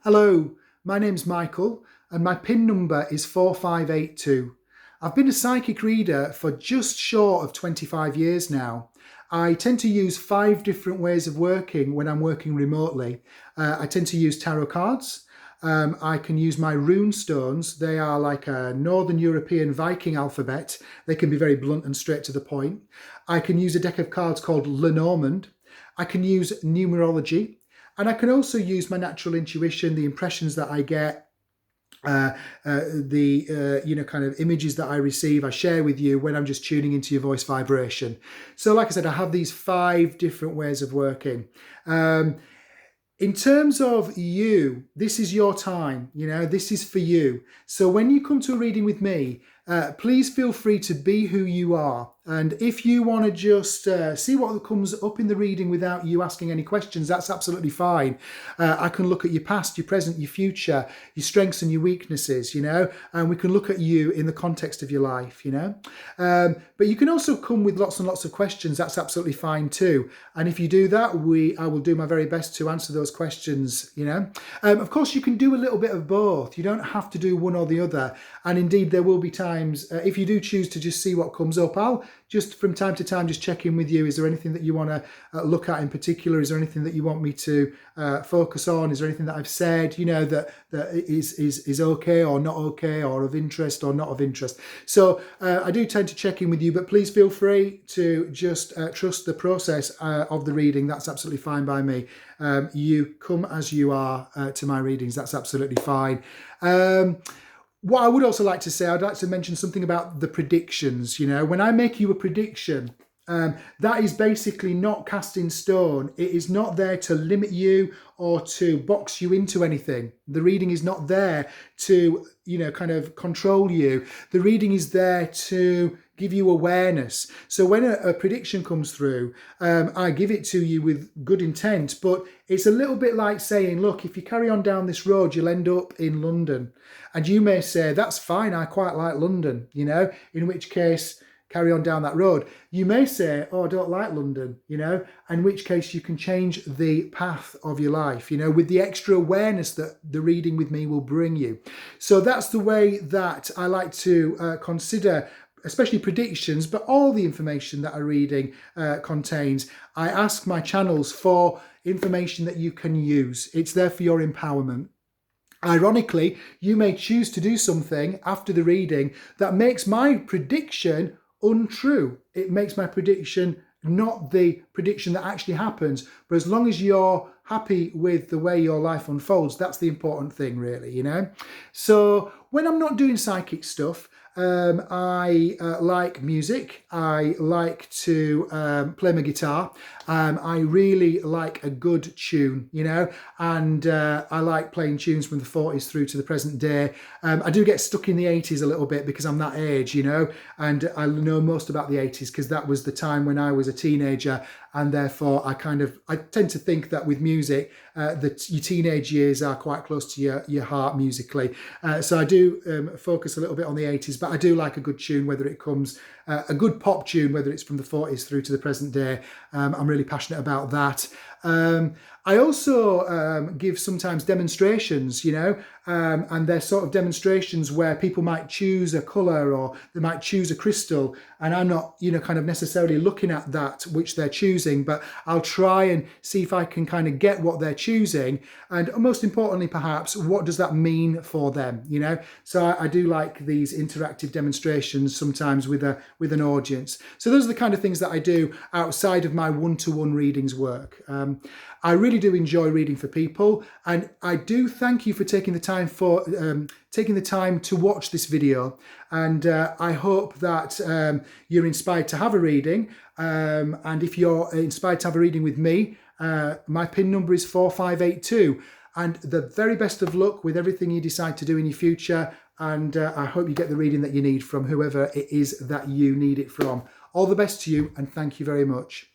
Hello, my name's Michael and my PIN number is 4582. I've been a psychic reader for just short of 25 years now. I tend to use 5 different ways of working when I'm working remotely. I tend to use tarot cards. I can use my rune stones. They are like a Northern European Viking alphabet. They can be very blunt and straight to the point. I can use a deck of cards called Lenormand. I can use numerology. And I can also use my natural intuition, the impressions that I get, kind of images that I receive, I share with you when I'm just tuning into your voice vibration. So like I said, I have these 5 different ways of working. In terms of you, this is your time, this is for you. So when you come to a reading with me, please feel free to be who you are. And if you want to just see what comes up in the reading without you asking any questions, that's absolutely fine. I can look at your past, your present, your future, your strengths and your weaknesses, and we can look at you in the context of your life, But you can also come with lots and lots of questions. That's absolutely fine too. And if you do that, I will do my very best to answer those questions, Of course, you can do a little bit of both. You don't have to do one or the other. And indeed, there will be times, if you do choose to just see what comes up, I'll just from time to time just check in with you. Is there anything that you want to look at in particular? Is there anything that you want me to focus on? Is there anything that I've said, that is okay or not okay, or of interest or not of interest? So I do tend to check in with you, but please feel free to just trust the process of the reading. That's absolutely fine by me. You come as you are to my readings. That's absolutely fine. What I would also like to say, I'd like to mention something about the predictions. When I make you a prediction, that is basically not cast in stone. It is not there to limit you or to box you into anything. The reading is not there to, kind of control you. The reading is there to give you awareness. So when a prediction comes through, I give it to you with good intent, but it's a little bit like saying, look, if you carry on down this road, you'll end up in London. And you may say, that's fine, I quite like London, in which case, carry on down that road. You may say, oh, I don't like London, in which case you can change the path of your life, with the extra awareness that the reading with me will bring you. So that's the way that I like to consider, especially predictions, but all the information that a reading contains. I ask my channels for information that you can use. It's there for your empowerment. Ironically, you may choose to do something after the reading that makes my prediction untrue. It makes my prediction not the prediction that actually happens. But as long as you're happy with the way your life unfolds, that's the important thing, really, So when I'm not doing psychic stuff, I like music. I like to play my guitar. I really like a good tune, and I like playing tunes from the 40s through to the present day. I do get stuck in the 80s a little bit because I'm that age, and I know most about the 80s because that was the time when I was a teenager, and therefore I tend to think that with music, that your teenage years are quite close to your heart musically. So I do focus a little bit on the 80s, but I do like a good tune, whether it comes, a good pop tune, whether it's from the 40s through to the present day. I'm really passionate about that. I also give sometimes demonstrations, and they're sort of demonstrations where people might choose a colour or they might choose a crystal, and I'm not, kind of necessarily looking at that which they're choosing, but I'll try and see if I can kind of get what they're choosing, and most importantly, perhaps, what does that mean for them, So I do like these interactive demonstrations sometimes with an audience. So those are the kind of things that I do outside of my one-to-one readings work. I really do enjoy reading for people, and I do thank you for taking the time to watch this video, and I hope that you're inspired to have a reading, and if you're inspired to have a reading with me, my PIN number is 4582, and the very best of luck with everything you decide to do in your future, and I hope you get the reading that you need from whoever it is that you need it from. All the best to you, and thank you very much.